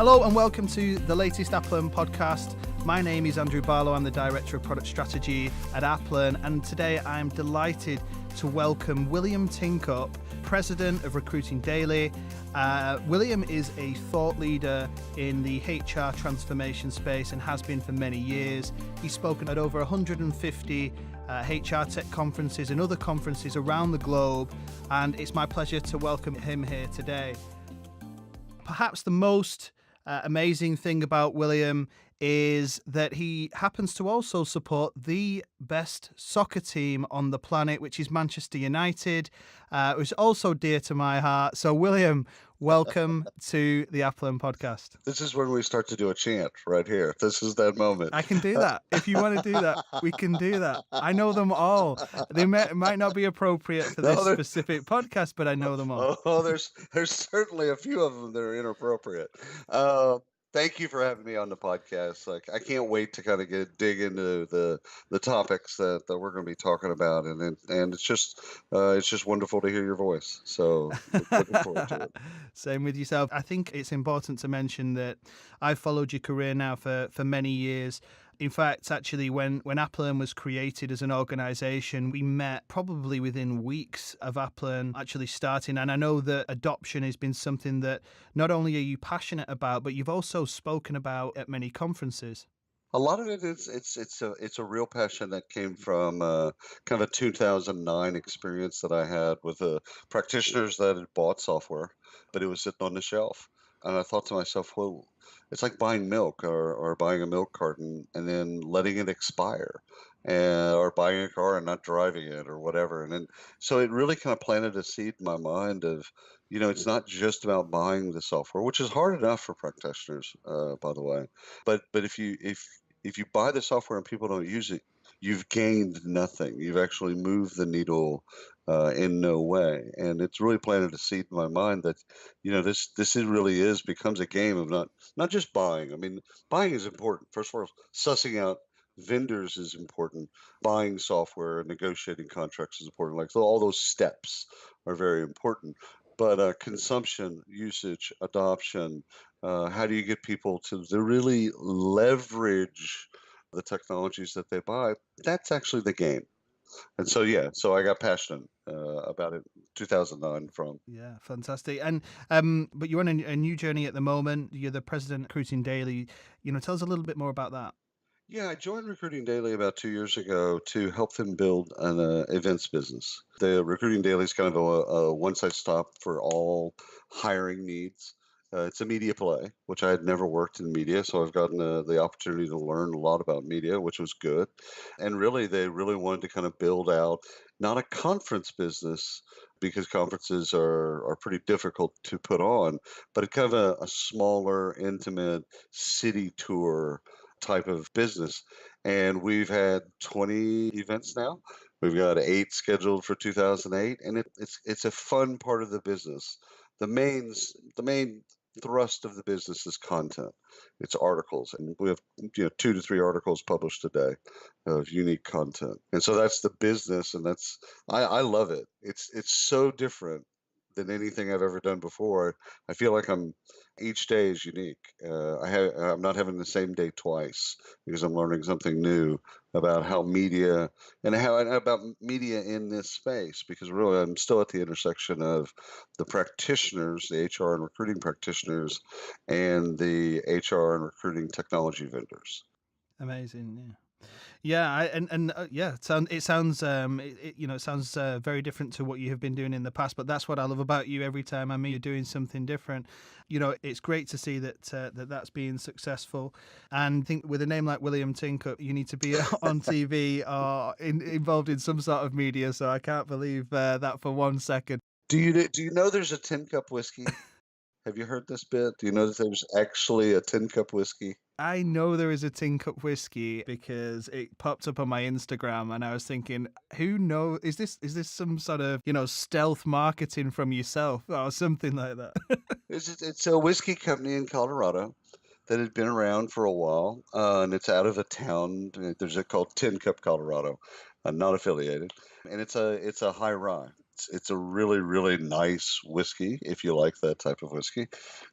Hello and welcome to the latest AppLearn podcast. My name is Andrew Barlow. I'm the Director of Product Strategy at AppLearn, and today I'm delighted to welcome William Tincup, President of Recruiting Daily. William is a thought leader in the HR transformation space and has been for many years. He's spoken at over 150 HR tech conferences and other conferences around the globe, and it's my pleasure to welcome him here today. Perhaps the most amazing thing about William is that he happens to also support the best soccer team on the planet, which is Manchester United, which is also dear to my heart. So, William, welcome to the AppLearn podcast. This is when we start to do a chant right here. This is that moment. I can do that. If you want to do that, we can do that. I know them all. They might not be appropriate for this specific podcast, but I know them all. Oh, there's certainly a few of them that are inappropriate. Thank you for having me on the podcast. I can't wait to kind of dig into the topics that we're going to be talking about, and it's just wonderful to hear your voice. So looking forward to it. Same with yourself. I think it's important to mention that I've followed your career now for many years. In fact, actually, when AppLearn was created as an organization, we met probably within weeks of AppLearn actually starting. And I know that adoption has been something that not only are you passionate about, but you've also spoken about at many conferences. A lot of it is it's a real passion that came from kind of a 2009 experience that I had with practitioners that had bought software, but it was sitting on the shelf. And I thought to myself, well, it's like buying milk or buying a milk carton and then letting it expire, or buying a car and not driving it or whatever. And then, so it really kind of planted a seed in my mind of, it's not just about buying the software, which is hard enough for practitioners, by the way. But if you buy the software and people don't use it, you've gained nothing. You've actually moved the needle in no way. And it's really planted a seed in my mind that, this really becomes a game of not just buying. I mean, buying is important. First of all, sussing out vendors is important. Buying software and negotiating contracts is important. Like, so all those steps are very important. But consumption, usage, adoption, how do you get people to really leverage the technologies that they buy? That's actually the game. And so, so I got passionate about it in 2009 from. Yeah, fantastic. And but you're on a new journey at the moment. You're the president of Recruiting Daily. Tell us a little bit more about that. Yeah, I joined Recruiting Daily about 2 years ago to help them build an events business. The Recruiting Daily is kind of a one-side stop for all hiring needs. It's a media play, which I had never worked in media, so I've gotten the opportunity to learn a lot about media, which was good. And really, they really wanted to kind of build out not a conference business, because conferences are pretty difficult to put on, but kind of a smaller, intimate city tour type of business. And we've had 20 events now. We've got 8 scheduled for 2008, and it's a fun part of the business. The main thrust of the business is content. It's articles, and we have 2 to 3 articles published a day of unique content. And so that's the business, and I love it. It's so different than anything I've ever done before. I feel like each day is unique. I'm not having the same day twice because I'm learning something new about how media and about media in this space, because really I'm still at the intersection of the practitioners, the HR and recruiting practitioners, and the HR and recruiting technology vendors. Amazing, yeah. Yeah, it sounds very different to what you have been doing in the past. But that's what I love about you. Every time I meet you, doing something different. It's great to see that's being successful. And I think with a name like William Tincup, you need to be on TV or involved in some sort of media. So I can't believe that for 1 second. Do you know there's a Tincup whiskey? Have you heard this bit? Do you know that there's actually a Tincup whiskey? I know there is a Tincup whiskey because it popped up on my Instagram, and I was thinking, who knows? Is this some sort of stealth marketing from yourself or something like that? It's a whiskey company in Colorado that had been around for a while, and it's out of a town. There's called Tincup, Colorado, not affiliated, and it's a high rye. It's a really, really nice whiskey if you like that type of whiskey.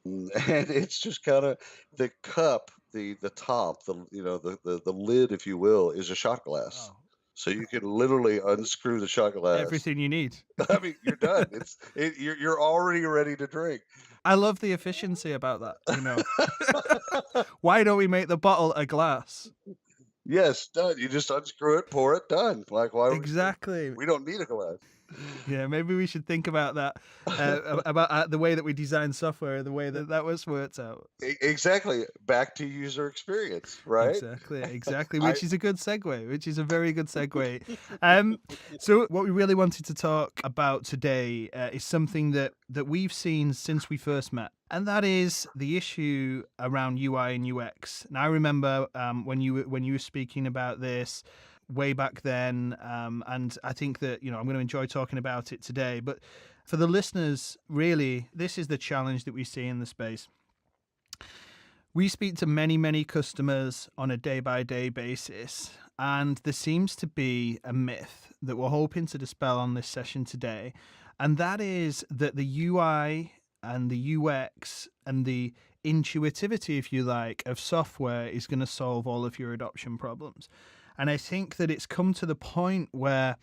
And it's just kind of the cup, the top, the lid, if you will, is a shot glass. Oh, So you can literally unscrew the shot glass. everything you need. I mean, you're done. You're already ready to drink. I love the efficiency about that. Why don't we make the bottle a glass? Yes, done. You just unscrew it, pour it, done. Like why Exactly. we don't need a glass. Yeah, maybe we should think about that, about the way that we design software, the way that was worked out. Exactly. Back to user experience, right? Exactly, I which is a good segue, which is a very good segue. So what we really wanted to talk about today is something that we've seen since we first met, and that is the issue around UI and UX. And I remember when you were speaking about this way back then, and I think that I'm going to enjoy talking about it today. But for the listeners, really, this is the challenge that we see in the space. We speak to many customers on a day-by-day basis, and there seems to be a myth that we're hoping to dispel on this session today, and that is that the UI and the UX and the intuitivity, if you like, of software is going to solve all of your adoption problems. And I think that it's come to the point where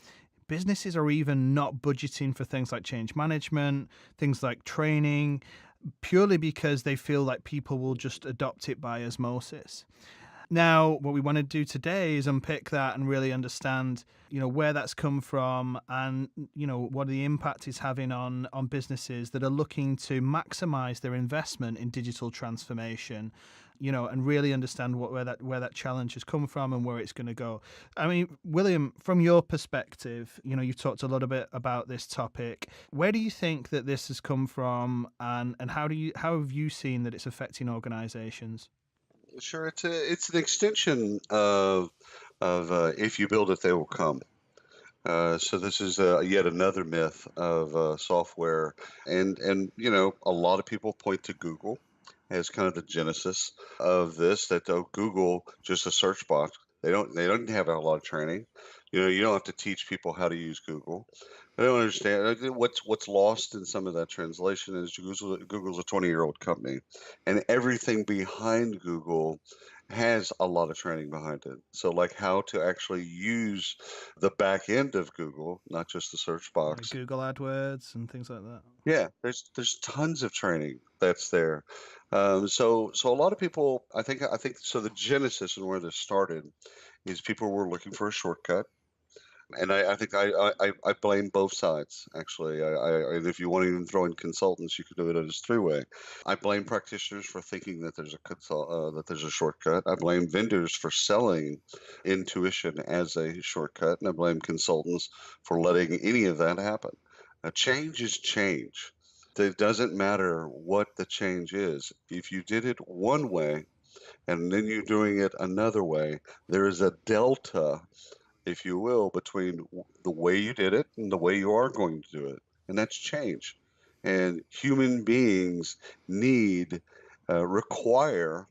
businesses are even not budgeting for things like change management, things like training, purely because they feel like people will just adopt it by osmosis. Now, what we want to do today is unpick that and really understand, where that's come from and, what the impact is having on businesses that are looking to maximize their investment in digital transformation, and really understand where that challenge has come from and where it's going to go. I mean, William, from your perspective, you've talked a little bit about this topic. Where do you think that this has come from, and how have you seen that it's affecting organizations? Sure, it's an extension of if you build it, they will come. So this is yet another myth of software, and a lot of people point to Google as kind of the genesis of this. That Google just a search box. They don't have a lot of training. You don't have to teach people how to use Google. I don't understand what's lost in some of that translation is Google's a 20-year-old company, and everything behind Google has a lot of training behind it. So like how to actually use the back end of Google, not just the search Like box. Google AdWords and things like that. Yeah, there's tons of training that's there. So a lot of people, I think so. The genesis and where this started is people were looking for a shortcut, and I think I blame both sides actually. And if you want to even throw in consultants, you could do it as three-way. I blame practitioners for thinking that that there's a shortcut. I blame vendors for selling intuition as a shortcut, and I blame consultants for letting any of that happen. Change is change. It doesn't matter what the change is. If you did it one way and then you're doing it another way, there is a delta, if you will, between the way you did it and the way you are going to do it. And that's change. And human beings require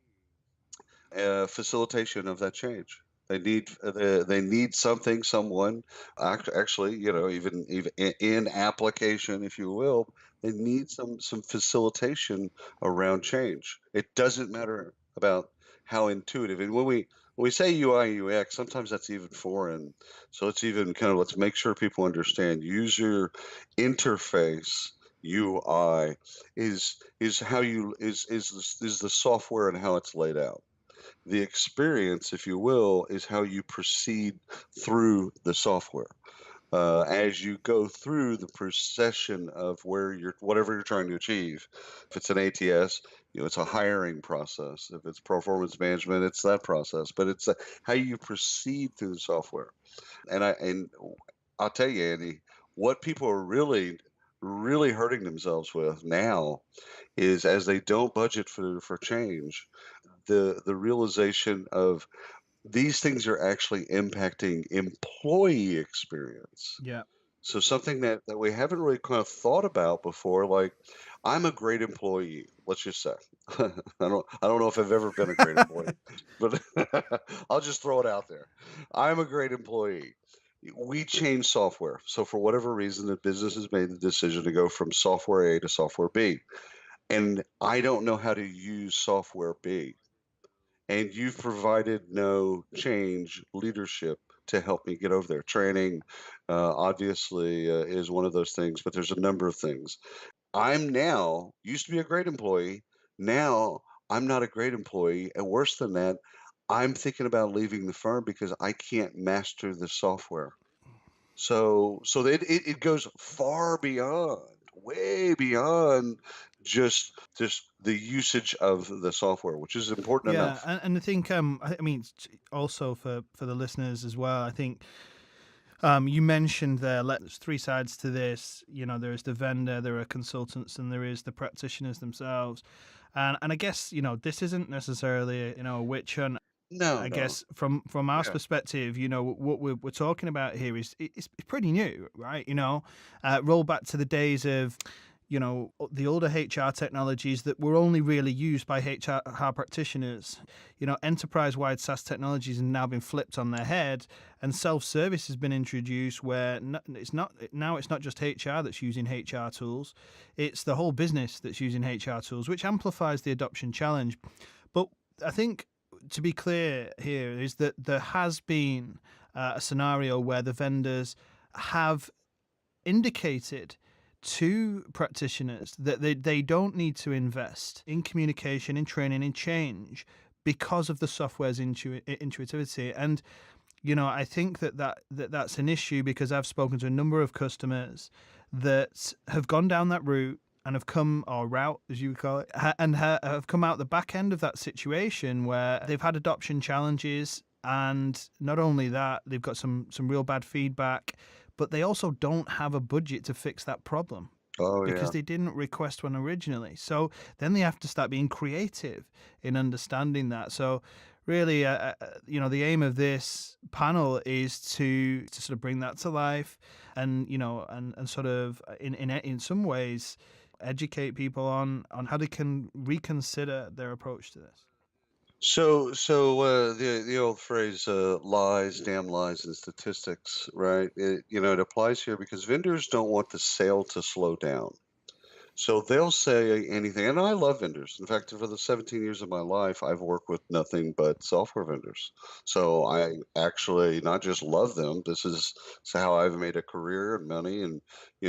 facilitation of that change. They need something, someone, actually, even in application, if you will, they need some facilitation around change. It doesn't matter about how intuitive. And when we say UI UX, sometimes that's even foreign. So let's make sure people understand user interface. UI is how you is the software and how it's laid out. The experience, if you will, is how you proceed through the software. As you go through the procession of whatever you're trying to achieve. If it's an ATS, it's a hiring process. If it's performance management, it's that process. But it's how you proceed through the software. And I'll tell you, Andy, what people are really hurting themselves with now is as they don't budget for change, the realization of these things are actually impacting employee experience. Yeah. So something that we haven't really kind of thought about before, like I'm a great employee, let's just say. I don't know if I've ever been a great employee, but I'll just throw it out there. I'm a great employee. we change software. So for whatever reason, the business has made the decision to go from software A to software B. And I don't know how to use software B. And you've provided no change leadership to help me get over there. Training, obviously, is one of those things, but there's a number of things. I'm now used to be a great employee. Now I'm not a great employee. And worse than that, I'm thinking about leaving the firm because I can't master the software. So it goes far beyond, way beyond just the usage of the software, which is important Yeah, enough. and I think I mean also for the listeners as well. I think you mentioned there's three sides to this. You know, there is the vendor, there are consultants, and there is the practitioners themselves. And I guess this isn't necessarily a witch hunt. No, I no. guess from our Yeah. perspective, what we're talking about here is it's pretty new, right? Roll back to the days of the older HR technologies that were only really used by HR practitioners. Enterprise-wide SaaS technologies have now been flipped on their head, and self-service has been introduced where it's not just HR that's using HR tools, it's the whole business that's using HR tools, which amplifies the adoption challenge. But I think, to be clear here, is that there has been a scenario where the vendors have indicated to practitioners that they don't need to invest in communication, in training, in change because of the software's intuitivity. And I think that's an issue because I've spoken to a number of customers that have gone down that route and have come, or route as you would call it, and have come out the back end of that situation where they've had adoption challenges, and not only that, they've got some real bad feedback, but they also don't have a budget to fix that problem Oh, because yeah. they didn't request one originally. So then they have to start being creative in understanding that. So really, the aim of this panel is to sort of bring that to life, and and sort of in some ways educate people on how they can reconsider their approach to this. So the old phrase, lies, damn lies, and statistics, right? It applies here because vendors don't want the sale to slow down. So they'll say anything, and I love vendors. In fact, for the 17 years of my life, I've worked with nothing but software vendors. So I actually not just love them. This is how I've made a career and money, and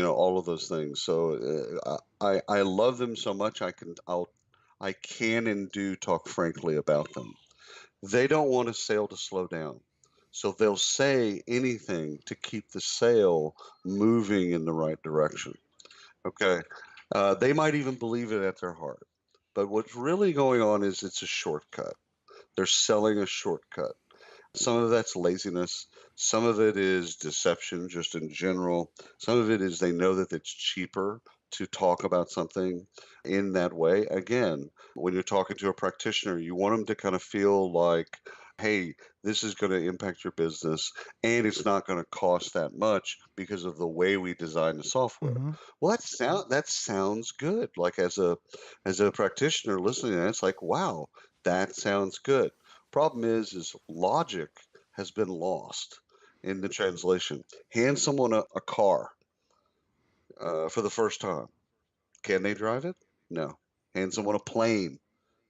all of those things. So I love them so much I can and do talk frankly about them. They don't want a sale to slow down. So they'll say anything to keep the sale moving in the right direction. Okay. They might even believe it at their heart. But what's really going on is it's a shortcut. They're selling a shortcut. Some of that's laziness. Some of it is deception, just in general. Some of it is they know that it's cheaper to talk about something in that way. Again, when you're talking to a practitioner, you want them to kind of feel like, hey, this is going to impact your business and it's not going to cost that much because of the way we design the software. Mm-hmm. Well, that sounds good. Like as a practitioner listening to that, it's like, wow, that sounds good. Problem is logic has been lost in the translation. Hand someone a car for the first time. Can they drive it? No. Hand someone a plane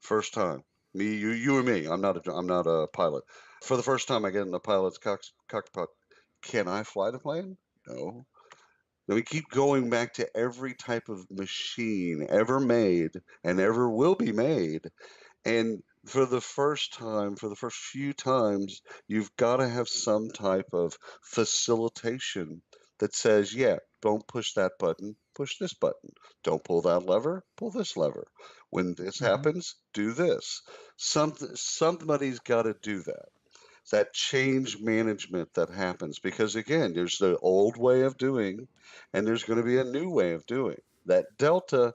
first time. Me, you or me. I'm not a pilot. For the first time, I get in the pilot's cockpit. Can I fly the plane? No. Then we keep going back to every type of machine ever made and ever will be made, and for the first time, for the first few times, you've got to have some type of facilitation that says, yeah, don't push that button, push this button. Don't pull that lever, pull this lever. When this Mm-hmm. happens, do this. Somebody's got to do that. That change management that happens because again, there's the old way of doing, and there's going to be a new way of doing. That delta,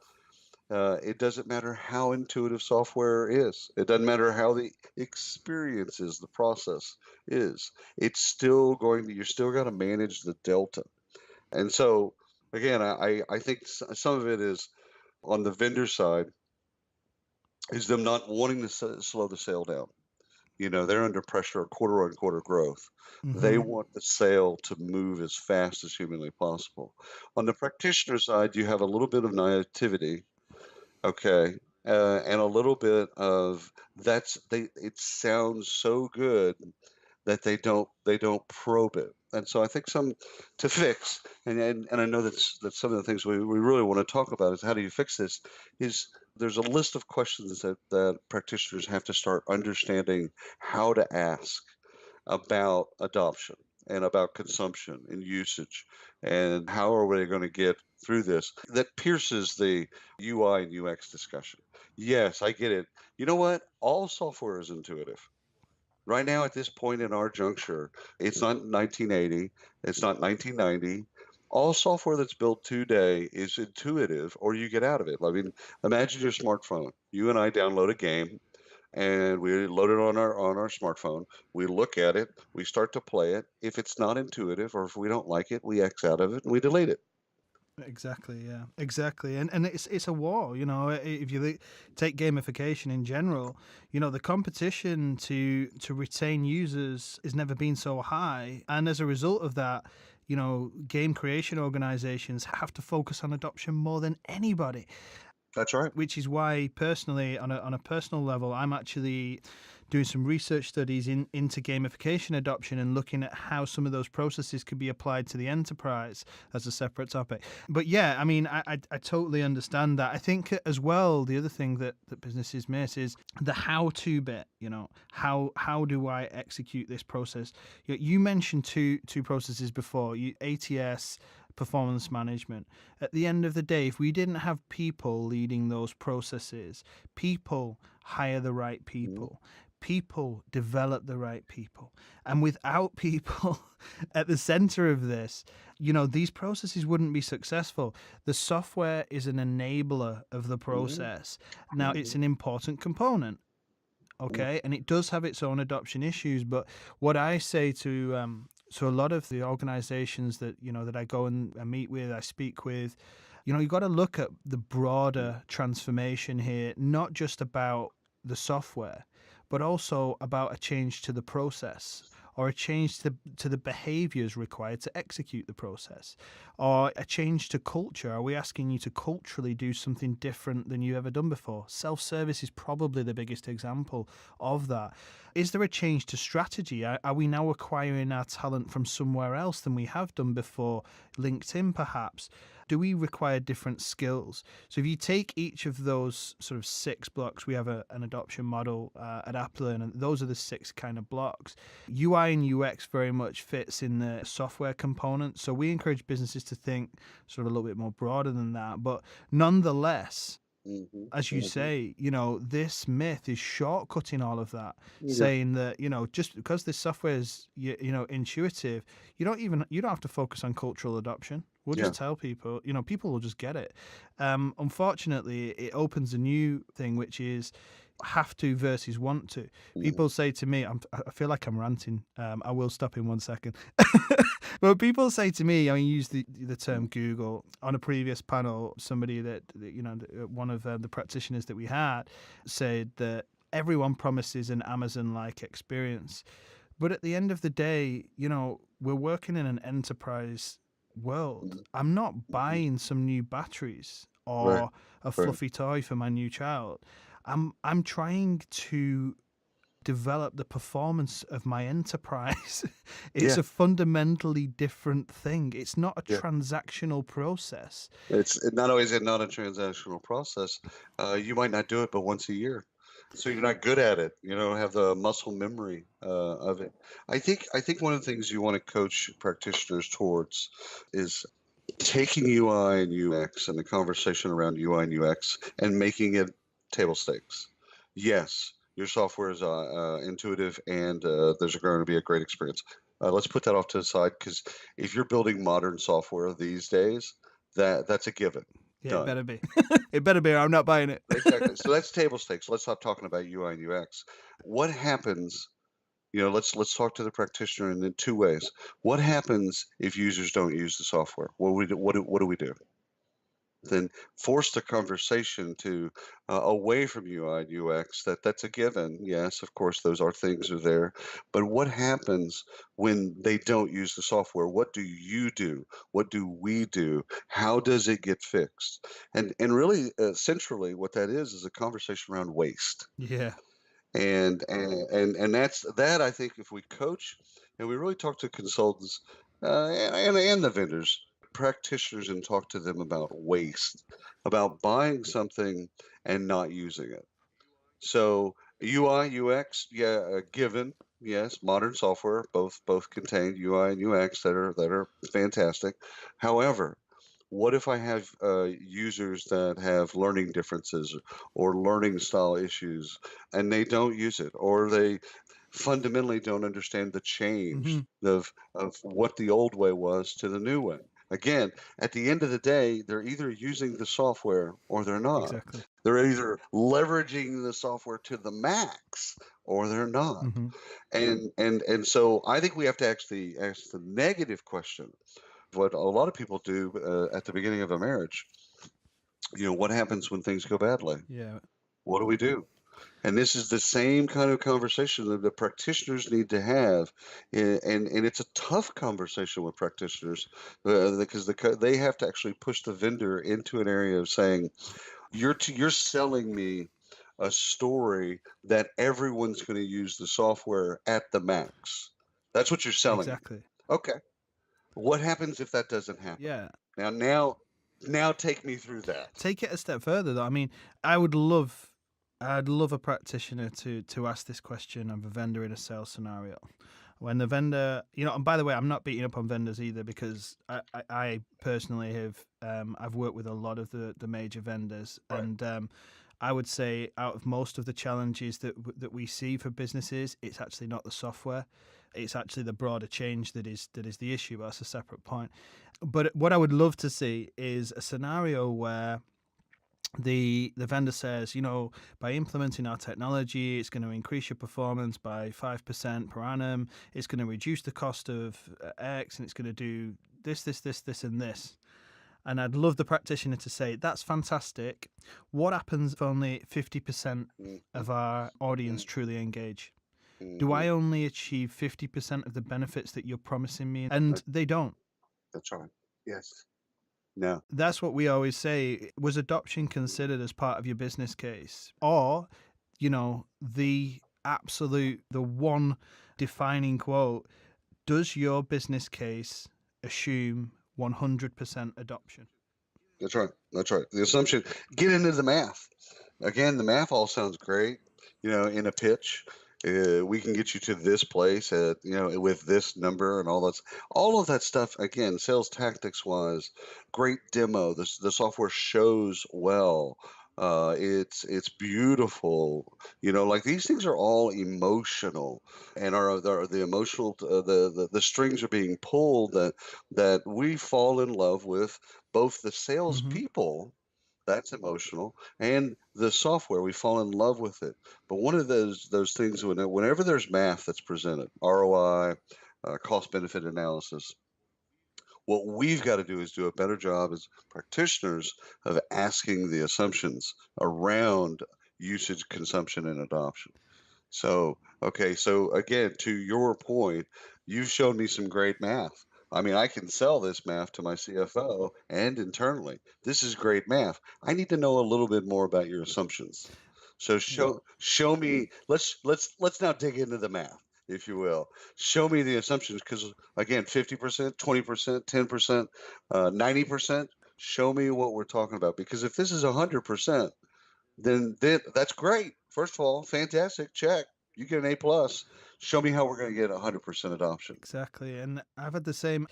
it doesn't matter how intuitive software is. It doesn't matter how the experience is, the process is. It's still going to, you're still got to manage the delta. And so, again, I think some of it is on the vendor side, is them not wanting to slow the sale down. They're under pressure of quarter-on-quarter growth. They Hmm. want the sale to move as fast as humanly possible. On the practitioner side, you have a little bit of naivety, okay, and a little bit of it sounds so good that they don't probe it. And so I think some to fix, and I know that's some of the things we really want to talk about is how do you fix this, is there's a list of questions that practitioners have to start understanding how to ask about adoption and about consumption and usage and how are we going to get through this that pierces the UI and UX discussion. Yes, I get it. You know what? All software is intuitive. Right now, at this point in our juncture, it's not 1980, it's not 1990. All software that's built today is intuitive, or you get out of it. I mean, imagine your smartphone. You and I download a game, and we load it on our smartphone. We look at it, we start to play it. If it's not intuitive, or if we don't like it, we X out of it and we delete it. Exactly, yeah, exactly, and it's a war. If you take gamification in general, the competition to retain users has never been so high, and as a result of that, game creation organizations have to focus on adoption more than anybody. That's right. Which is why, personally, on a personal level, I'm actually doing some research studies into gamification adoption and looking at how some of those processes could be applied to the enterprise as a separate topic. But yeah, I mean, I totally understand that. I think as well, the other thing that businesses miss is the how-to bit. How do I execute this process? You mentioned two processes before. ATS, performance management. At the end of the day, if we didn't have people leading those processes, people hire the right people. People develop the right people. And without people at the center of this, these processes wouldn't be successful. The software is an enabler of the process. Now, it's an important component. Okay, and it does have its own adoption issues, but what I say to a lot of the organizations that I go and meet with, I speak with, you've got to look at the broader transformation here, not just about the software, but also about a change to the process, or a change to the behaviors required to execute the process, or a change to culture. Are we asking you to culturally do something different than you've ever done before? Self-service is probably the biggest example of that. Is there a change to strategy? Are we now acquiring our talent from somewhere else than we have done before? LinkedIn, perhaps? Do we require different skills? So if you take each of those sort of 6 blocks, we have an adoption model at AppLearn, and those are the 6 kind of blocks. UI and UX very much fits in the software component. So we encourage businesses to think sort of a little bit more broader than that. But nonetheless, as you say, this myth is shortcutting all of that, Yeah. saying that, just because this software is, intuitive, you don't have to focus on cultural adoption. We'll Yeah. just tell people, people will just get it. Unfortunately, it opens a new thing, which is have to versus want to. People say to me, I feel like I'm ranting. I will stop in 1 second. But people say to me, I mean, use the term Google. On a previous panel, somebody one of the practitioners that we had said that everyone promises an Amazon-like experience. But at the end of the day, we're working in an enterprise world. I'm not buying some new batteries Right. or a Right. fluffy toy for my new child. I'm trying to develop the performance of my enterprise. It's Yeah. a fundamentally different thing. It's not a Yeah. transactional process. It's not always not a transactional process. You might not do it, but once a year, so you're not good at it. You don't have the muscle memory of it. I think one of the things you want to coach practitioners towards is taking UI and UX and the conversation around UI and UX and making it table stakes. Yes, your software is intuitive and there's going to be a great experience. Let's put that off to the side because if you're building modern software these days, that's a given. Yeah, it Done. better be. It better be, or I'm not buying it. Exactly. So that's table stakes. Let's stop talking about UI and UX. What happens? Let's talk to the practitioner in 2 ways. What happens if users don't use the software? What do we do? then force the conversation to away from UI and UX. That's a given. Yes, of course, those are things are there. But what happens when they don't use the software? What do you do? What do we do? How does it get fixed? And really, centrally, what that is a conversation around waste. Yeah. And that's that. I think if we coach and we really talk to consultants and the vendors, practitioners, and talk to them about waste, about buying something and not using it. So UI, UX, yeah, given, yes, modern software both contain UI and UX that are fantastic. However, what if I have users that have learning differences or learning style issues and they don't use it, or they fundamentally don't understand the change Hmm. of what the old way was to the new way? Again, at the end of the day, they're either using the software or they're not. Exactly. They're either leveraging the software to the max or they're not. Hmm. And so I think we have to actually ask the negative question. What a lot of people do at the beginning of a marriage, what happens when things go badly? Yeah. What do we do? And this is the same kind of conversation that the practitioners need to have, and it's a tough conversation with practitioners because they have to actually push the vendor into an area of saying, you're selling me a story that everyone's going to use the software at the max. That's what you're selling me. Exactly. Okay. What happens if that doesn't happen? Yeah. Now take me through that. Take it a step further, though. I mean, I'd love a practitioner to ask this question of a vendor in a sales scenario. When the vendor, and by the way, I'm not beating up on vendors either, because I personally have, I've worked with a lot of the major vendors, Right. and I would say out of most of the challenges that we see for businesses, it's actually not the software. It's actually the broader change that is the issue. But that's a separate point. But what I would love to see is a scenario where the vendor says, by implementing our technology, it's going to increase your performance by 5% per annum. It's going to reduce the cost of X, and it's going to do this, and this. And I'd love the practitioner to say, that's fantastic. What happens if only 50% of our audience truly engage? Do I only achieve 50% of the benefits that you're promising me? And they don't. That's right. Yes. No. That's what we always say. Was adoption considered as part of your business case? Or, the one defining quote, does your business case assume 100% adoption? That's right. That's right. The assumption, get into the math. Again, the math all sounds great, in a pitch. We can get you to this place at, with this number and all of that stuff. Again, sales tactics wise, great demo. The software shows well. It's beautiful. Like these things are all emotional, and are the emotional the strings are being pulled that we fall in love with both the Mm-hmm. salespeople. That's emotional, and the software, we fall in love with it. But one of those things, whenever there's math that's presented, ROI, cost benefit analysis, what we've got to do is do a better job as practitioners of asking the assumptions around usage, consumption, and adoption. So, okay, so again, to your point, you've shown me some great math. I mean, I can sell this math to my CFO and internally. This is great math. I need to know a little bit more about your assumptions. So show me. Let's now dig into the math, if you will. Show me the assumptions, because again, 50%, 20%, 10%, 90%. Show me what we're talking about. Because if this is 100%, then that's great. First of all, fantastic, check. You get an A plus. Show me how we're going to get 100% adoption. Exactly. And I've had the same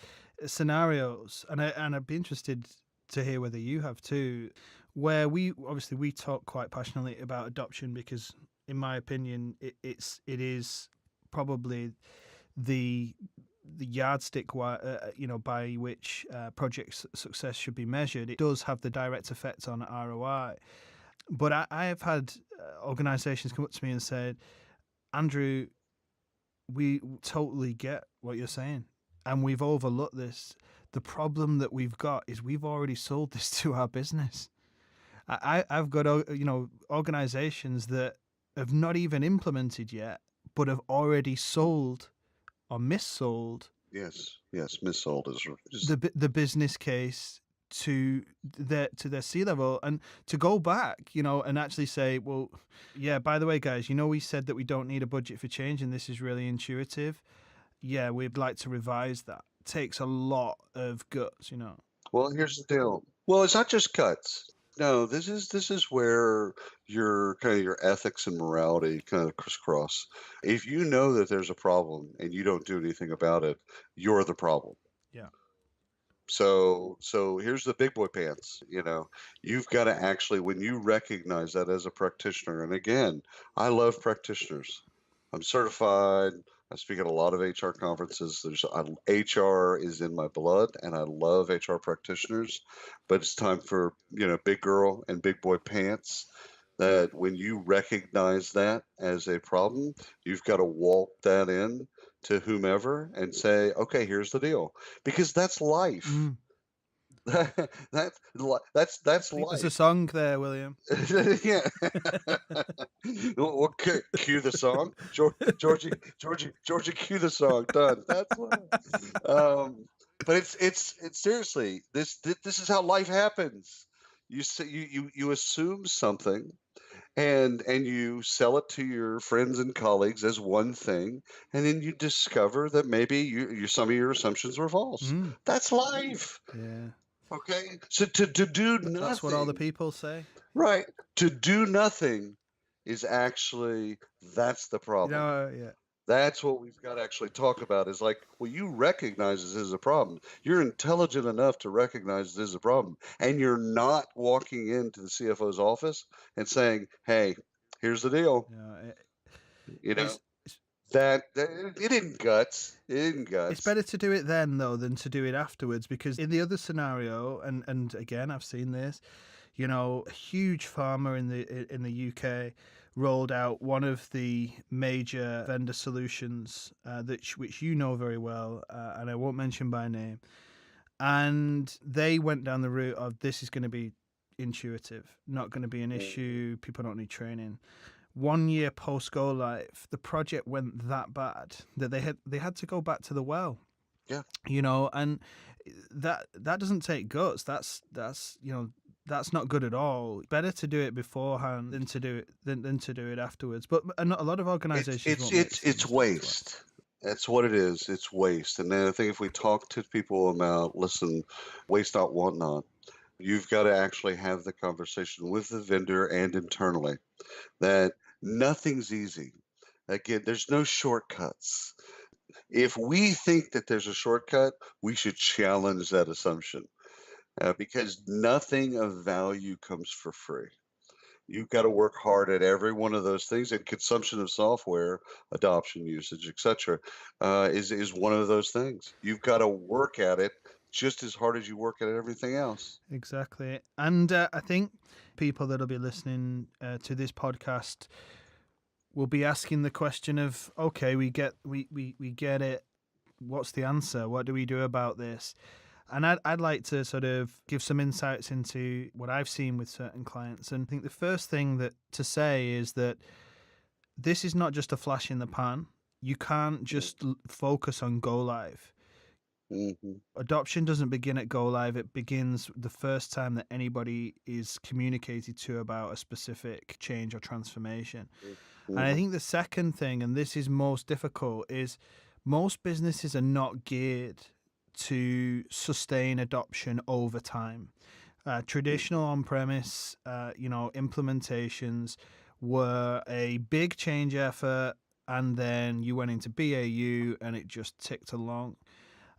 scenarios, and I'd be interested to hear whether you have too, where we talk quite passionately about adoption, because in my opinion it is probably the yardstick by which project success should be measured. It does have the direct effect on ROI. But I have had organizations come up to me and said, Andrew, we totally get what you're saying, and we've overlooked this. The problem that we've got is we've already sold this to our business. I've got, organizations that have not even implemented yet, but have already sold or missold Yes, yes, missold is the business case to their C-level, and to go back, and actually say, well, yeah, by the way, guys, we said that we don't need a budget for change, and this is really intuitive. Yeah, we'd like to revise that. Takes a lot of guts. Well, here's the deal. Well, it's not just cuts. No, this is where your ethics and morality kind of crisscross. If you know that there's a problem and you don't do anything about it, you're the problem. Yeah. So here's the big boy pants. You've got to actually, when you recognize that as a practitioner, and again, I love practitioners. I'm certified. I speak at a lot of HR conferences. HR is in my blood, and I love HR practitioners. But it's time for big girl and big boy pants. That when you recognize that as a problem, you've got to walk that in to whomever and say, okay, here's the deal, because that's life. That's I think life. there's a song there, William. Yeah. We'll cue the song. Georgie, cue the song. Done. That's life. But it's seriously, this is how life happens. You assume something, and you sell it to your friends and colleagues as one thing, and then you discover that maybe some of your assumptions were false. That's life. Yeah. Okay, so to do nothing. That's what all the people say. Right. To do nothing is actually, that's the problem. Yeah. That's what we've got to actually talk about, is like, well, you recognize this is a problem. You're intelligent enough to recognize this is a problem. And you're not walking into the CFO's office and saying, hey, here's the deal. That it isn't guts. It isn't guts. It's better to do it then, though, than to do it afterwards, because in the other scenario, and again, I've seen this, a huge pharma in the UK rolled out one of the major vendor solutions, which you know very well, and I won't mention by name, and they went down the route of, this is going to be intuitive, not going to be an issue, people don't need training. 1 year post go live, the project went that bad that they had to go back to the well. Yeah. And that doesn't take guts. That's not good at all. Better to do it beforehand than to do it afterwards. But a lot of organizations it's waste. That's what it is. It's waste. And then I think if we talk to people about, listen, waste not, want not, you've got to actually have the conversation with the vendor and internally that nothing's easy. Again, there's no shortcuts. If we think that there's a shortcut, we should challenge that assumption, because nothing of value comes for free. You've got to work hard at every one of those things, and consumption of software, adoption, usage, etc., is one of those things. You've got to work at it just as hard as you work at everything else. Exactly. And I think people that'll be listening to this podcast will be asking the question of, okay, we get it. What's the answer? What do we do about this? And I'd like to sort of give some insights into what I've seen with certain clients. And I think the first thing to say is that this is not just a flash in the pan. You can't just focus on go live. Mm-hmm. Adoption doesn't begin at go live. It begins the first time that anybody is communicated to about a specific change or transformation. Mm-hmm. And I think the second thing, and this is most difficult, is most businesses are not geared to sustain adoption over time. Traditional on-premise, implementations were a big change effort, and then you went into BAU and it just ticked along.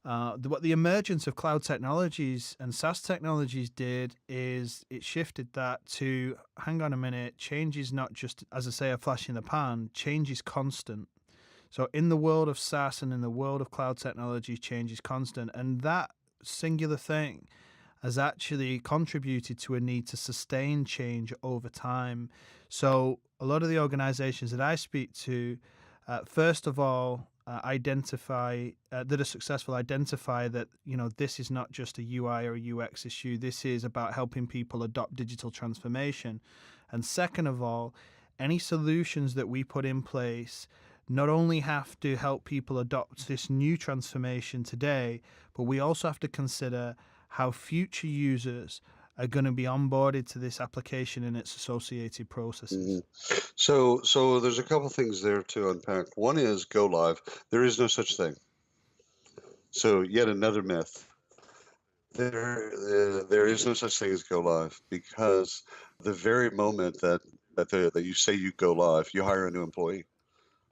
What the emergence of cloud technologies and SaaS technologies did is it shifted that to, hang on a minute, change is not just, as I say, a flash in the pan, change is constant. So in the world of SaaS and in the world of cloud technologies, change is constant. And that singular thing has actually contributed to a need to sustain change over time. So a lot of the organizations that I speak to, first of all, identify that are successful identify that this is not just a UI or a UX issue. This is about helping people adopt digital transformation. And second of all, any solutions that we put in place not only have to help people adopt this new transformation today, but we also have to consider how future users are going to be onboarded to this application and its associated processes. So there's a couple things there to unpack. One is go live. There is no such thing. So yet another myth. There is no such thing as go live, because the very moment that you say you go live, you hire a new employee,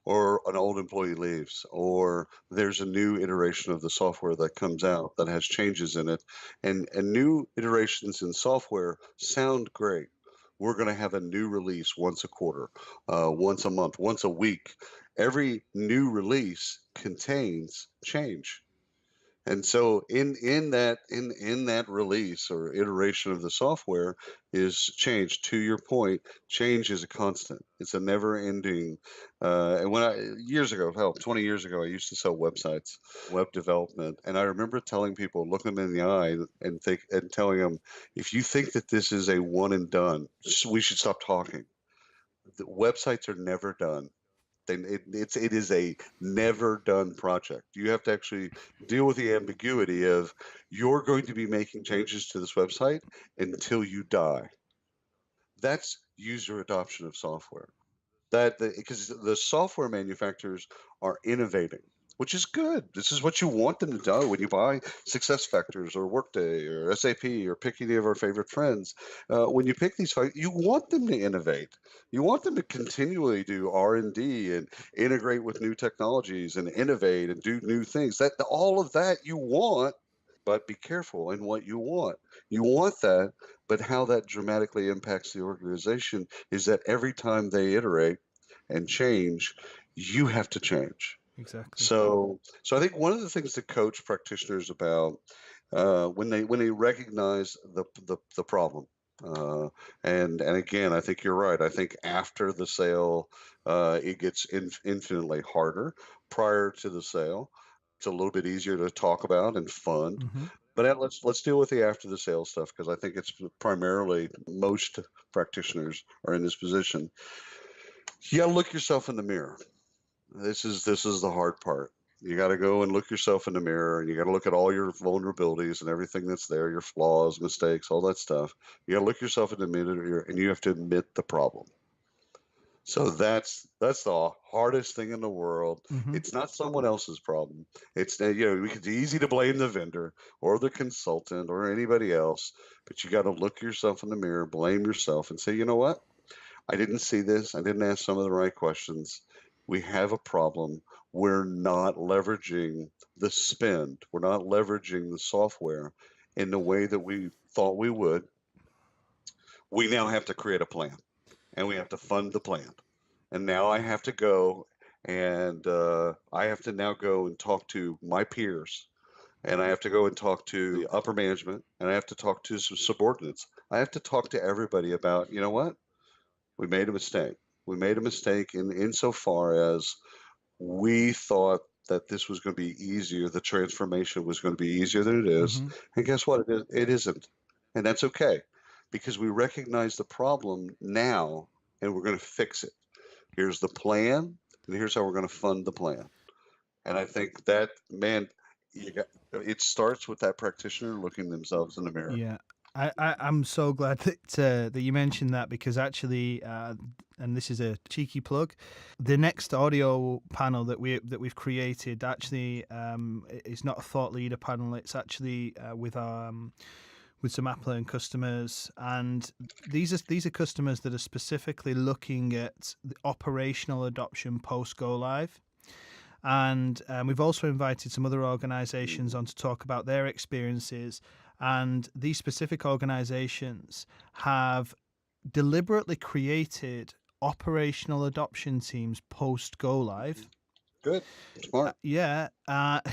or an old employee leaves, or there's a new iteration of the software that comes out that has changes in it. And new iterations in software sound great. We're going to have a new release once a quarter, once a month, once a week. Every new release contains change. And so in that release or iteration of the software is change. To your point, change is a constant. It's a never-ending. And years ago, 20 years ago, I used to sell websites, web development, and I remember telling people, looking them in the eye, and telling them, if you think that this is a one and done, we should stop talking. The websites are never done. It is a never done project. You have to actually deal with the ambiguity of, you're going to be making changes to this website until you die. That's user adoption of software. Because the software manufacturers are innovating, which is good. This is what you want them to do when you buy SuccessFactors or Workday or SAP, or pick any of our favorite friends. When you pick these, you want them to innovate. You want them to continually do R&D and integrate with new technologies and innovate and do new things. All of that you want, but be careful in what you want. You want that, but how that dramatically impacts the organization is that every time they iterate and change, you have to change. Exactly. So I think one of the things to coach practitioners about, when they recognize the problem, and again, I think you're right. I think after the sale, it gets infinitely harder. Prior to the sale, it's a little bit easier to talk about and fund. Mm-hmm. But let's deal with the after the sale stuff, because I think it's primarily, most practitioners are in this position. You got to look yourself in the mirror. This is the hard part. You got to go and look yourself in the mirror, and you got to look at all your vulnerabilities and everything that's there, your flaws, mistakes, all that stuff. You got to look yourself in the mirror, and you have to admit the problem. So that's the hardest thing in the world. Mm-hmm. It's not someone else's problem. It's it's easy to blame the vendor or the consultant or anybody else, but you got to look yourself in the mirror, blame yourself, and say, you know what? I didn't see this. I didn't ask some of the right questions. We have a problem. We're not leveraging the spend. We're not leveraging the software in the way that we thought we would. We now have to create a plan, and we have to fund the plan. And now I have to go and I have to now go and talk to my peers, and I have to go and talk to the upper management, and I have to talk to some subordinates. I have to talk to everybody about, you know what? We made a mistake. We made a mistake insofar as we thought that this was going to be easier. The transformation was going to be easier than it is. Mm-hmm. And guess what? It isn't. And that's okay, because we recognize the problem now, and we're going to fix it. Here's the plan, and here's how we're going to fund the plan. And I think that, man, it starts with that practitioner looking themselves in the mirror. Yeah. I'm so glad that you mentioned that, because actually, and this is a cheeky plug, the next audio panel that we've created actually is not a thought leader panel. It's actually with some AppLearn customers, and these are customers that are specifically looking at the operational adoption post go live. And we've also invited some other organizations on to talk about their experiences. And these specific organizations have deliberately created operational adoption teams post go live. Good. Smart.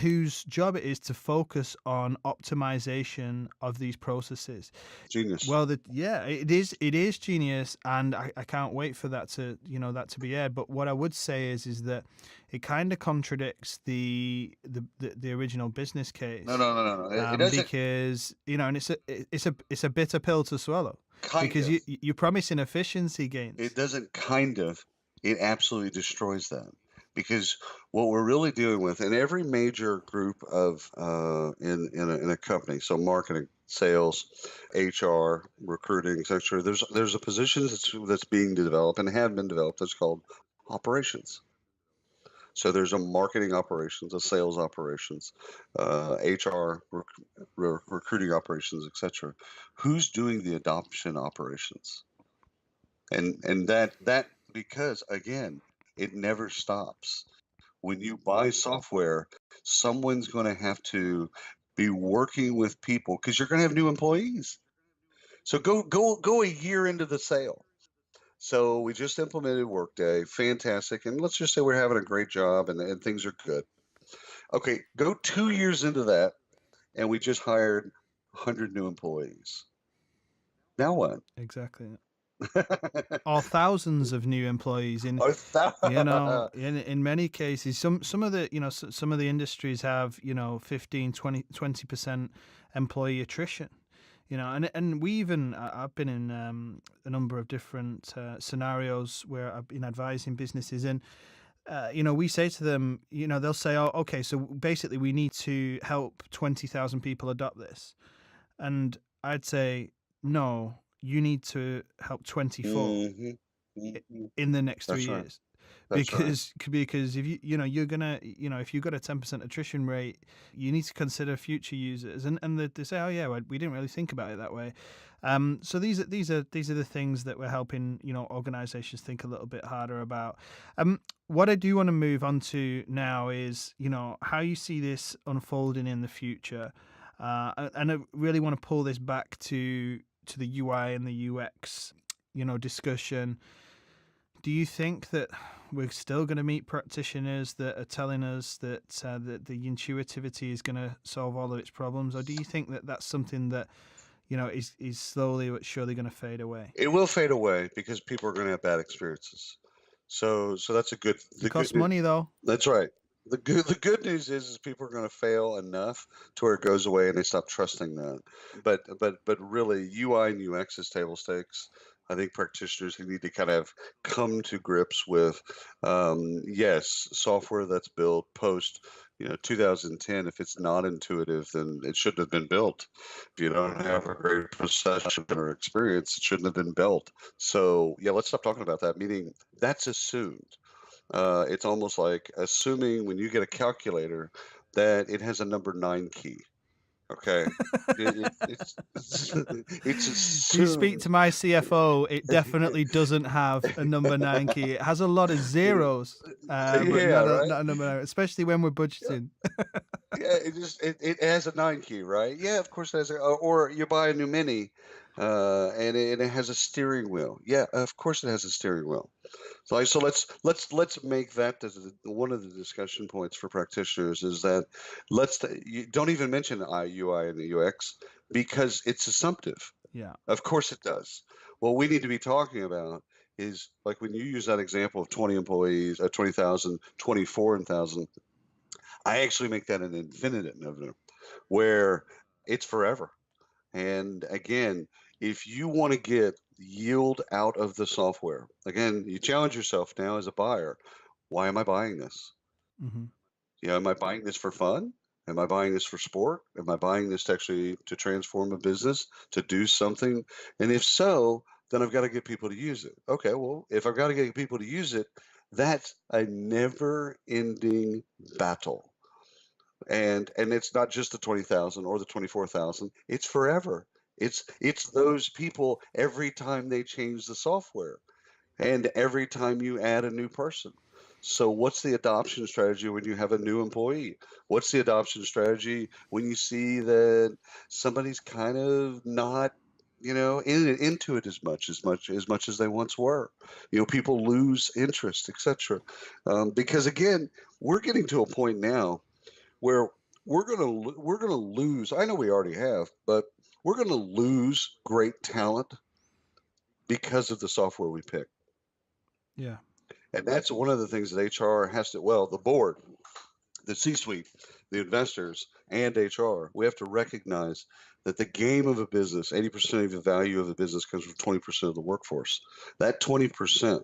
Whose job it is to focus on optimization of these processes. Genius. Well, it is genius, and I can't wait for that to be aired. But what I would say is that it kind of contradicts the original business case. No. It doesn't. Because and it's a bitter pill to swallow. Because you're promising efficiency gains. It doesn't kind of. It absolutely destroys that. Because what we're really dealing with in every major group of in a company, so marketing, sales, HR, recruiting, etc. There's a position that's being developed and have been developed that's called operations. So there's a marketing operations, a sales operations, HR, recruiting operations, etc. Who's doing the adoption operations? And that because again, it never stops. When you buy software, someone's going to have to be working with people because you're going to have new employees. So go a year into the sale. So we just implemented Workday, fantastic, and let's just say we're having a great job and things are good. Okay, go 2 years into that, and we just hired 100 new employees. Now what? Exactly. Or thousands of new employees in in many cases. Some of the industries have 15, 20% employee attrition. And we even I've been in a number of different scenarios where I've been advising businesses, and we say to them, they'll say, oh, okay, so basically we need to help 20,000 people adopt this, and I'd say no. You need to help 24 in the next 3 years. Because if you're gonna if you've got a 10% attrition rate, you need to consider future users, and they say, oh yeah, well, we didn't really think about it that way. So these are the things that we're helping organizations think a little bit harder about. What I do want to move on to now is how you see this unfolding in the future, and I really want to pull this back to the UI and the UX discussion. Do you think that we're still going to meet practitioners that are telling us that the intuitivity is going to solve all of its problems, or do you think that that's something that is slowly but surely going to fade away? It will fade away because people are going to have bad experiences. So that's a good. It costs money though. That's right. The good news is people are going to fail enough to where it goes away and they stop trusting that. But really, UI and UX is table stakes. I think practitioners need to kind of come to grips with, yes, software that's built post 2010. If it's not intuitive, then it shouldn't have been built. If you don't have a great perception or experience, it shouldn't have been built. So yeah, let's stop talking about that. Meaning that's assumed. It's almost like assuming when you get a calculator that it has a number 9 key. Okay. It's If you speak to my CFO, it definitely doesn't have a number 9 key. It has a lot of zeros, but not a number 9, especially when we're budgeting. Yeah, it has a 9 key, right? Yeah, of course it has. Or you buy a new Mini, and it has a steering wheel. Yeah, of course it has a steering wheel. So let's make that one of the discussion points for practitioners is that you don't even mention UI and the UX because it's assumptive. Yeah. Of course it does. What we need to be talking about is like when you use that example of 20 employees, 20,000, 24,000. I actually make that an infinitive where it's forever. And again, if you want to get yield out of the software, again, you challenge yourself now as a buyer. Why am I buying this? Mm-hmm. Am I buying this for fun? Am I buying this for sport? Am I buying this to transform a business, to do something? And if so, then I've got to get people to use it. Okay, well, if I've got to get people to use it, that's a never-ending battle. And it's not just the 20,000 or the 24,000. It's forever. It's those people every time they change the software and every time you add a new person. So what's the adoption strategy when you have a new employee? What's the adoption strategy when you see that somebody's kind of not into it as they once were. People lose interest, etc. Because again, we're getting to a point now where we're gonna lose. I know we already have, but we're gonna lose great talent because of the software we pick. Yeah. And that's one of the things that HR has to. Well, the board, the C-suite, the investors, and HR, we have to recognize that the game of a business, 80% of the value of a business comes from 20% of the workforce. That 20%,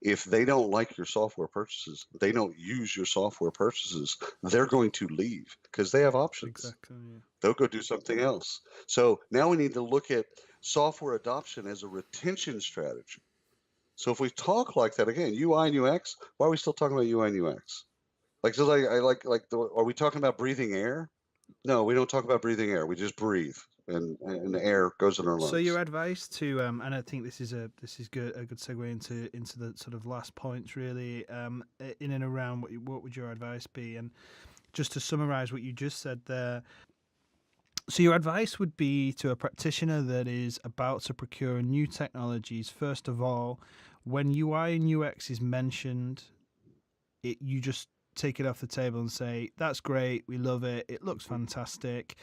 if they don't like your software purchases, they don't use your software purchases, they're going to leave because they have options. Exactly. Yeah. They'll go do something else. So now we need to look at software adoption as a retention strategy. So if we talk like that again, UI and UX, why are we still talking about UI and UX? Are we talking about breathing air? No, we don't talk about breathing air. We just breathe, and the air goes in our So your lungs. advice to and I think this is a good segue into the sort of last points really in and around what would your advice be? And just to summarize what you just said there, so your advice would be to a practitioner that is about to procure new technologies. First of all, when UI and UX is mentioned, you just take it off the table and say, that's great, we love it, it looks fantastic,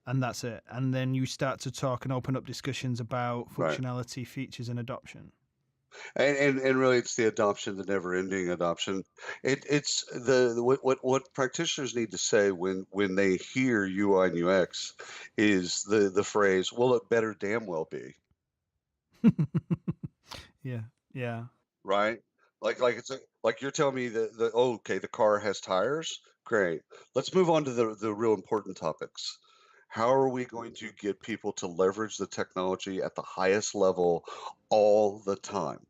and that's it. And then you start to talk and open up discussions about Right. functionality, features, and adoption. And really, it's the adoption, the never-ending adoption. It's what practitioners need to say when they hear UI and UX is the phrase, "Well, it better damn well be." Yeah, yeah. Right? Like you're telling me that okay, the car has tires. Great. Let's move on to the real important topics. How are we going to get people to leverage the technology at the highest level all the time?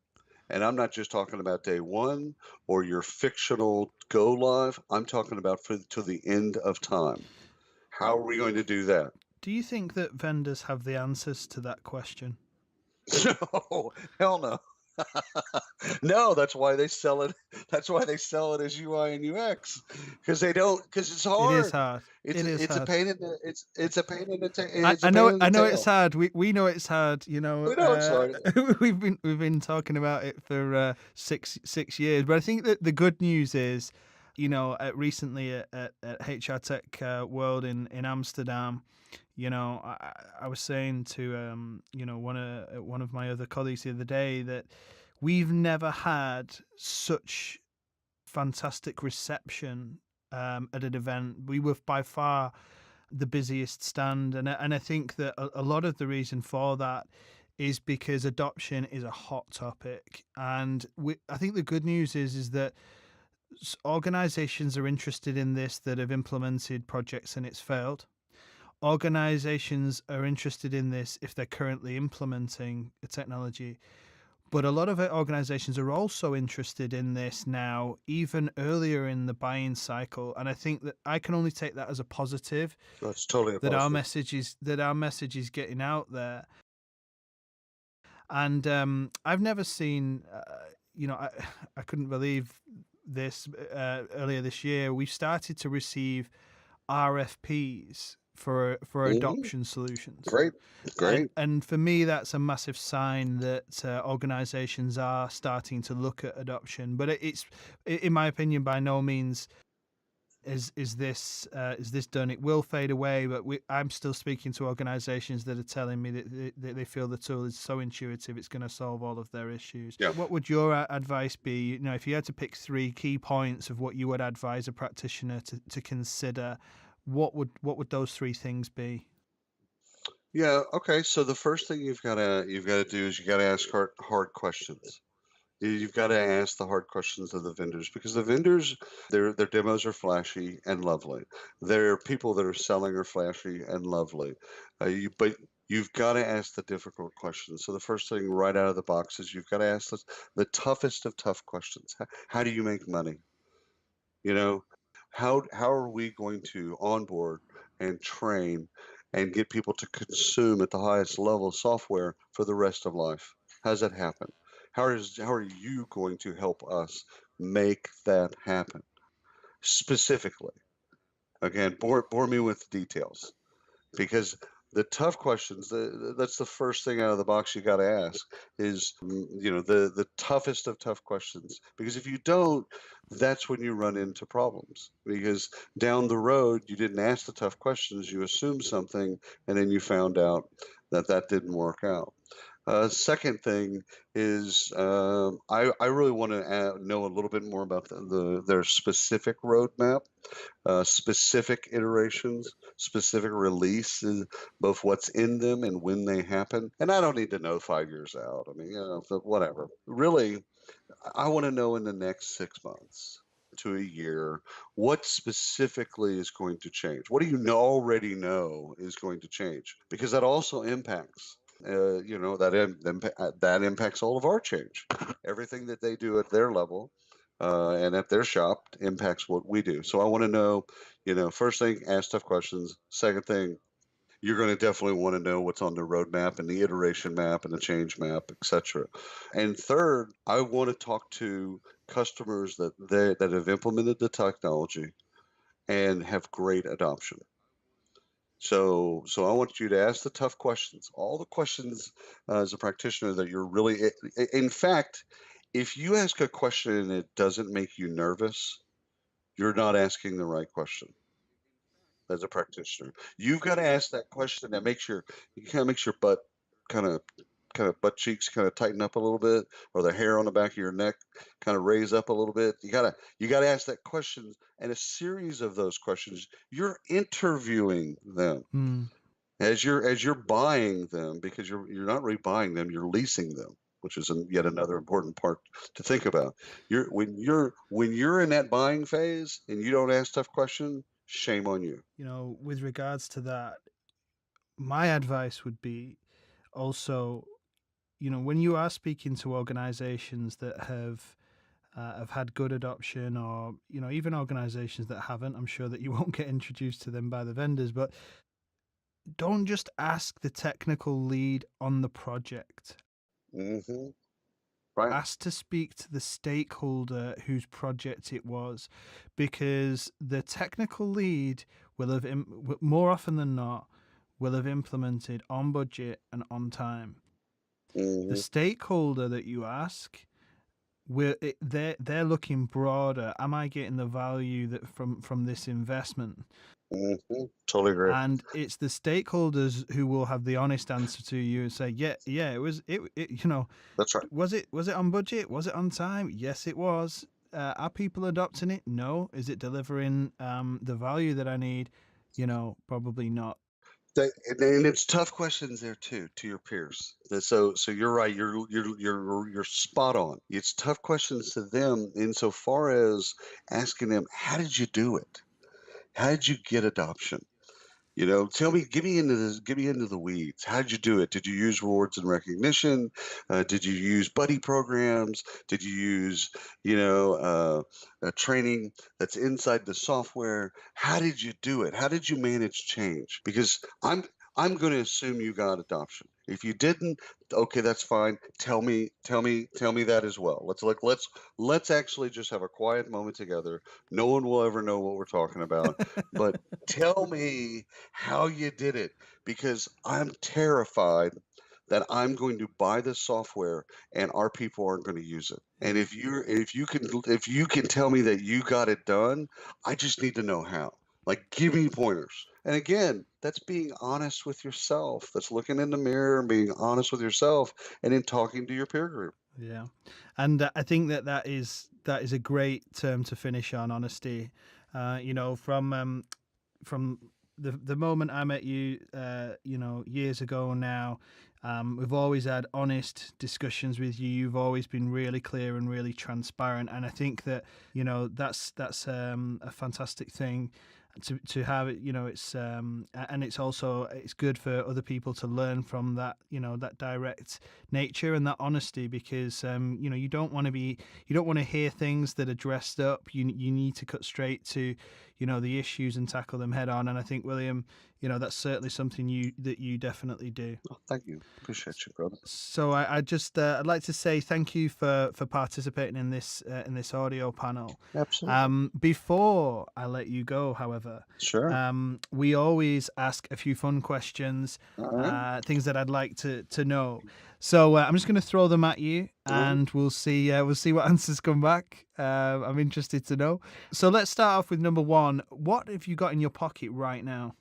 And I'm not just talking about day one or your fictional go live. I'm talking about to the end of time. How are we going to do that? Do you think that vendors have the answers to that question? No, hell no. No, that's why they sell it. That's why they sell it as UI and UX because they don't because it's It is hard. hard. It's It is it's a hard. pain in the it's a pain in the I, it's a I pain know in the I know it's tail. hard. We know it's hard. You know, We know it's hard. we've been talking about it for 6 years. But I think that the good news is, recently at HR Tech World in Amsterdam, I was saying to one of my other colleagues the other day that we've never had such fantastic reception at an event. We were by far the busiest stand, and I think that a lot of the reason for that is because adoption is a hot topic, and I think the good news is that organizations are interested in this that have implemented projects and it's failed. Organizations are interested in this if they're currently implementing a technology. But a lot of organizations are also interested in this now, even earlier in the buying cycle. And I think that I can only take that as a positive, That's totally a that our positive. message is getting out there. And I've never seen, I couldn't believe this earlier this year. We've started to receive RFPs for Mhm. adoption solutions. Great, great. And for me, that's a massive sign that organizations are starting to look at adoption. But it's, in my opinion, by no means is this done. It will fade away, but I'm still speaking to organizations that are telling me that they feel the tool is so intuitive it's going to solve all of their issues. Yeah. What would your advice be? If you had to pick 3 key points of what you would advise a practitioner to consider, what would those 3 things be? Yeah. Okay. So the first thing you've got to do is you got to ask hard questions. You've got to ask the hard questions of the vendors because the vendors, their demos are flashy and lovely. Their people that are selling are flashy and lovely. But you've got to ask the difficult questions. So the first thing right out of the box is you've got to ask the toughest of tough questions. How do you make money? You know, how are we going to onboard and train and get people to consume at the highest level software for the rest of life? How does that happen? How are you going to help us make that happen? Specifically, again, bore me with the details because The tough questions, that's the first thing out of the box you got to ask is, the toughest of tough questions. Because if you don't, that's when you run into problems. Because down the road, you didn't ask the tough questions, you assumed something, and then you found out that that didn't work out. Second thing is, I really want to know a little bit more about their specific roadmap, specific iterations, specific releases, both what's in them and when they happen. And I don't need to know 5 years out. I mean, whatever. Really, I want to know in the next 6 months to a year what specifically is going to change. What do you already know is going to change? Because that also impacts. That impacts all of our change. Everything that they do at their level and at their shop impacts what we do. So I want to know, first thing, ask tough questions. Second thing, you're going to definitely want to know what's on the roadmap and the iteration map and the change map, etc. And third, I want to talk to customers that have implemented the technology and have great adoption. So I want you to ask the tough questions, all the questions as a practitioner that you're really. In fact, if you ask a question and it doesn't make you nervous, you're not asking the right question as a practitioner. You've got to ask that question that makes your butt kind of butt cheeks kind of tighten up a little bit, or the hair on the back of your neck kind of raise up a little bit. You gotta ask that question, and a series of those questions. You're interviewing them Hmm. as you're buying them, because you're not really buying them, you're leasing them, which is yet another important part to think about. When you're in that buying phase and you don't ask tough questions, shame on you. With regards to that, my advice would be also, when you are speaking to organizations that have had good adoption, or even organizations that haven't, I'm sure that you won't get introduced to them by the vendors, but don't just ask the technical lead on the project. Hmm. Right. Ask to speak to the stakeholder whose project it was, because the technical lead will have, more often than not, will have implemented on budget and on time. The Hmm. stakeholder that you ask, they're looking broader. Am I getting the value that from this investment? Hmm. Totally agree. And it's the stakeholders who will have the honest answer to you and say, yeah, it was it, That's right. was it on budget? Was it on time? Yes, it was. Are people adopting it? No. Is it delivering the value that I need? Probably not. And it's tough questions there too to your peers. So you're right. You're spot on. It's tough questions to them insofar as asking them, how did you do it? How did you get adoption? Get me into the weeds. How did you do it? Did you use rewards and recognition? Did you use buddy programs? Did you use, training that's inside the software? How did you do it? How did you manage change? Because I'm going to assume you got adoption. If you didn't, okay, that's fine. Tell me that as well. Let's actually just have a quiet moment together. No one will ever know what we're talking about, but tell me how you did it, because I'm terrified that I'm going to buy this software and our people aren't going to use it. And Yeah. if you can tell me that you got it done, I just need to know how. Like, give me pointers. And again, that's being honest with yourself. That's looking in the mirror and being honest with yourself, and then talking to your peer group. Yeah, and I think that is a great term to finish on. Honesty. From the moment I met you, years ago now, we've always had honest discussions with you. You've always been really clear and really transparent, and I think that that's a fantastic thing to have it. It's and it's good for other people to learn from that. That direct nature and that honesty, because you don't want to hear things that are dressed up. You need to cut straight to the issues and tackle them head on. And I think, William, that's certainly something that you definitely do. Oh, thank you. Appreciate you, brother. So I'd like to say thank you for participating in this audio panel. Absolutely. Before I let you go, however, Sure. we always ask a few fun questions, All right. things that I'd like to know. So I'm just going to throw them at you, and we'll see what answers come back. I'm interested to know. So let's start off with number one. What have you got in your pocket right now?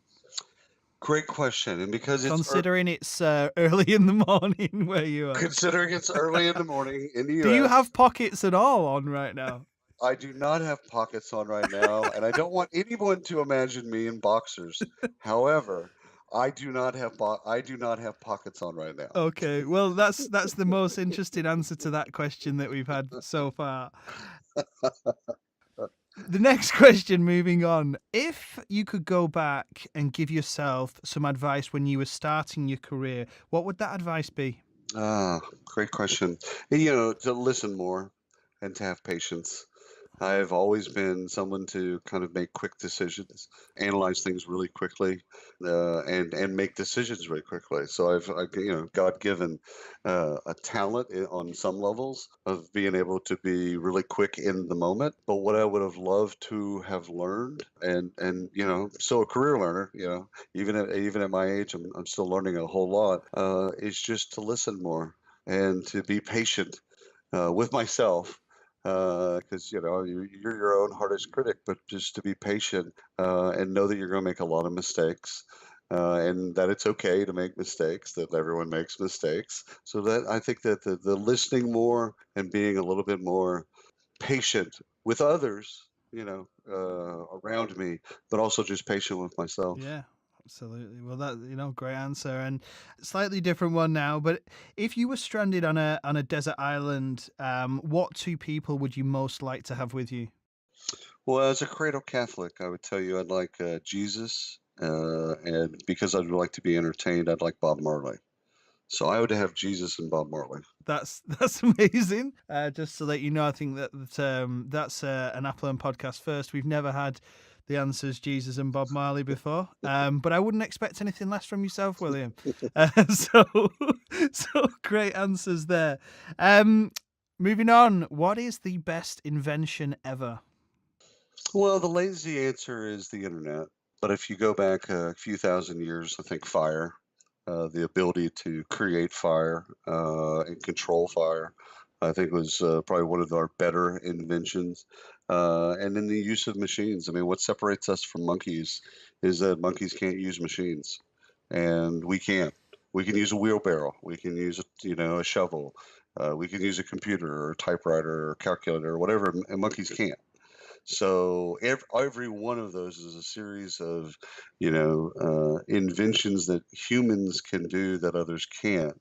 Great question. And because it's Considering it's early in the morning where you are. considering it's early in the morning in the U.S. Do you have pockets at all on right now? I do not have pockets on right now, and I don't want anyone to imagine me in boxers. However, I do not have pockets on right now. Okay, well that's the most interesting answer to that question that we've had so far. The next question, moving on. If you could go back and give yourself some advice when you were starting your career, what would that advice be? Great question. To listen more and to have patience. I've always been someone to kind of make quick decisions, analyze things really quickly, and make decisions really quickly. So God given a talent on some levels of being able to be really quick in the moment. But what I would have loved to have learned, and so a career learner, even at my age, I'm still learning a whole lot. Is just to listen more and to be patient with myself because you're your own hardest critic, but just to be patient and know that you're going to make a lot of mistakes. And that it's okay to make mistakes, that everyone makes mistakes. So that I think that the listening more and being a little bit more patient with others, around me, but also just patient with myself. Yeah, absolutely. Well, that great answer, and slightly different one now. But if you were stranded on a desert island, what two people would you most like to have with you? Well, as a cradle Catholic, I would tell you I'd like Jesus, and because I'd like to be entertained, I'd like Bob Marley. So I would have Jesus and Bob Marley. That's amazing. Just to let you know, I think that's an AppLearn podcast first. We've never had the answers Jesus and Bob Marley before, but I wouldn't expect anything less from yourself, William. So great answers there. Moving on, what is the best invention ever? Well, the lazy answer is the internet. But if you go back a few thousand years, I think fire, the ability to create fire and control fire, I think was probably one of our better inventions. And then the use of machines. I mean, what separates us from monkeys is that monkeys can't use machines, and we can. We can use a wheelbarrow. We can use a shovel. We can use a computer or a typewriter or calculator or whatever, and monkeys can't. So every one of those is a series of, inventions that humans can do that others can't.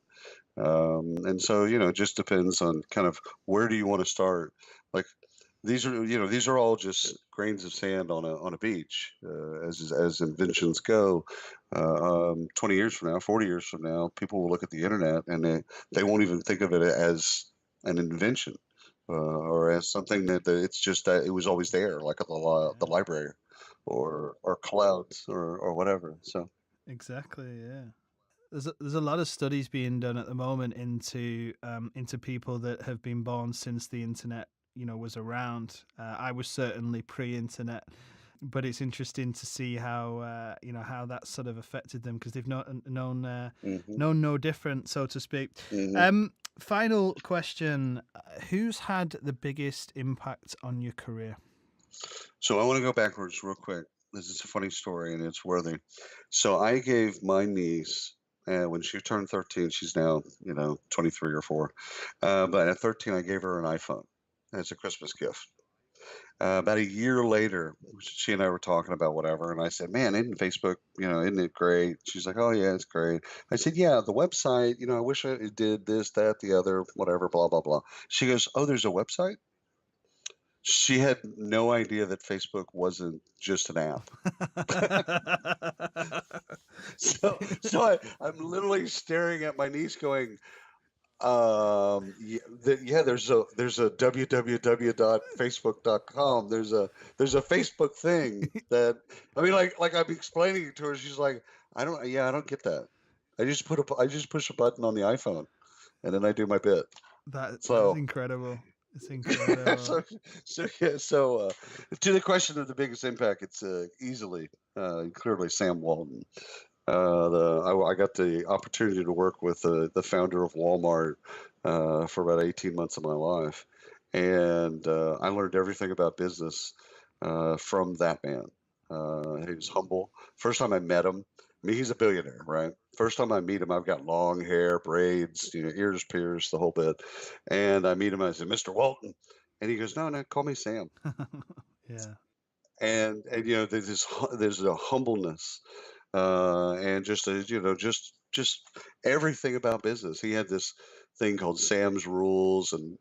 And so, it just depends on kind of where do you want to start. Like these are all just grains of sand on a beach, as inventions go. 20 years from now, 40 years from now, people will look at the internet and they won't even think of it as an invention or as something that it's just that it was always there, like at the library or clouds or whatever. So Exactly, yeah. There's a lot of studies being done at the moment into people that have been born since the internet was around. I was certainly pre-internet, but it's interesting to see how how that sort of affected them because they've known no different, so to speak. hmm Final question: who's had the biggest impact on your career? so I want to go backwards real quick. This is a funny story and it's worthy. So I gave my niece. When she turned 13, she's now, 23 or 4. But at 13, I gave her an iPhone as a Christmas gift. About a year later, she and I were talking about whatever, and I said, "Man, isn't Facebook, isn't it great?" She's like, "Oh yeah, it's great." I said, "Yeah, the website, I wish it did this, that, the other, whatever, blah blah blah." She goes, "Oh, there's a website?" She had no idea that Facebook wasn't just an app. So I'm literally staring at my niece, going, There's a www.facebook.com. There's a Facebook thing that, I mean, like I'm explaining it to her. She's like, I don't get that. I just push a button on the iPhone, and then I do my bit. That's So incredible. It's so incredible. to the question of the biggest impact, it's easily clearly Sam Walton. I got the opportunity to work with the founder of Walmart for about 18 months of my life, and I learned everything about business from that man. He was humble. First time I met him, I mean, he's a billionaire, right? First time I meet him, I've got long hair, braids, ears pierced, the whole bit. And I meet him, I said, Mr. Walton. And he goes, no, no, call me Sam. Yeah, And there's a humbleness and just everything about business. He had this thing called Sam's Rules, and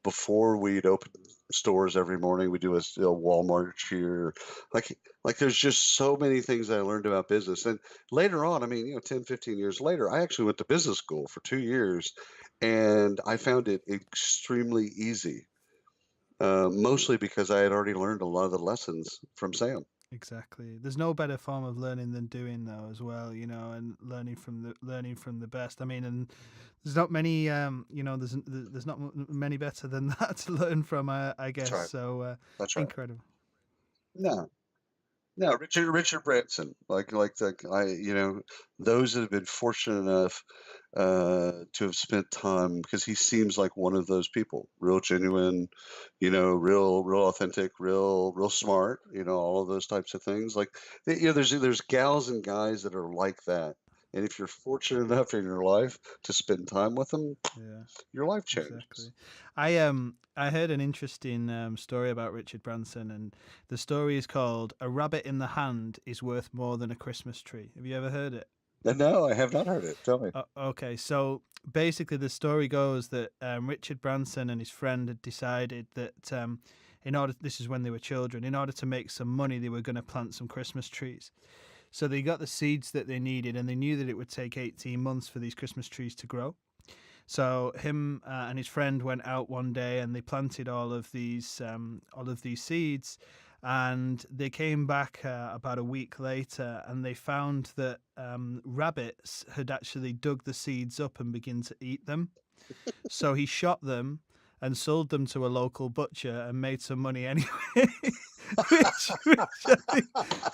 before we'd open stores every morning, we do a Walmart cheer. Like there's just so many things that I learned about business. And later on, I mean, 10, 15 years later, I actually went to business school for 2 years, and I found it extremely easy. Mostly because I had already learned a lot of the lessons from Sam. exactly. There's no better form of learning than doing, though, as well. And learning from the best. I mean, and there's not many. There's not many better than that to learn from. I That's guess right. so. That's right. Incredible. No, no, Richard Branson, those that have been fortunate enough to have spent time, because he seems like one of those people, real genuine, real authentic, real smart, all of those types of things. Like, there's gals and guys that are like that, and if you're fortunate enough in your life to spend time with them, Yeah. your life Exactly. changes. I heard an interesting story about Richard Branson, and the story is called "A Rabbit in the Hand is Worth More Than a Christmas Tree." Have you ever heard it? And no, I have not heard it. Tell me. Okay, so basically the story goes that Richard Branson and his friend had decided that this is when they were children, in order to make some money, they were going to plant some Christmas trees. So they got the seeds that they needed, and they knew that it would take 18 months for these Christmas trees to grow. So him and his friend went out one day and they planted all of these seeds, and they came back about a week later and they found that rabbits had actually dug the seeds up and begun to eat them. So he shot them and sold them to a local butcher and made some money anyway. which I think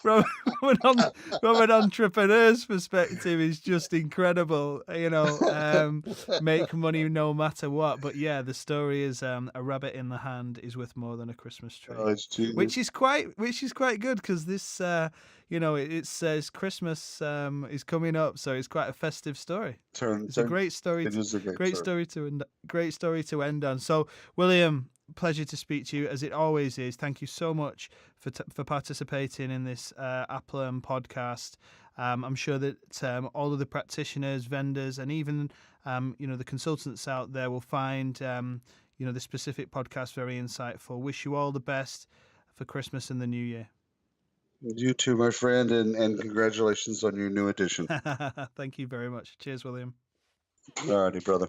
from an entrepreneur's perspective is just incredible. Make money no matter what. But yeah, the story is a rabbit in the hand is worth more than a Christmas tree. Oh, it's genius. Which is quite good, because this it says Christmas is coming up, so it's quite a festive story. It's a great story. It is a great story. Great story to end on. So, William, pleasure to speak to you, as it always is. Thank you so much for participating in this AppLearn podcast. I'm sure that all of the practitioners, vendors, and even the consultants out there will find the specific podcast very insightful. Wish you all the best for Christmas and the New Year. You too, my friend, and congratulations on your new edition. Thank you very much. Cheers, William. All righty, brother.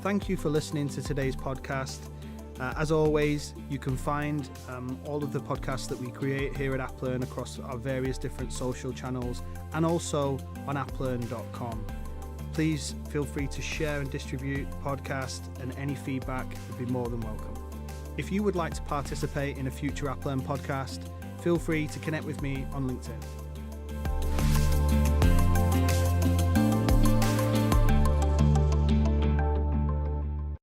Thank you for listening to today's podcast. As always, you can find all of the podcasts that we create here at AppLearn across our various different social channels, and also on applearn.com. Please feel free to share and distribute the podcast, and any feedback would be more than welcome. If you would like to participate in a future AppLearn podcast, feel free to connect with me on LinkedIn.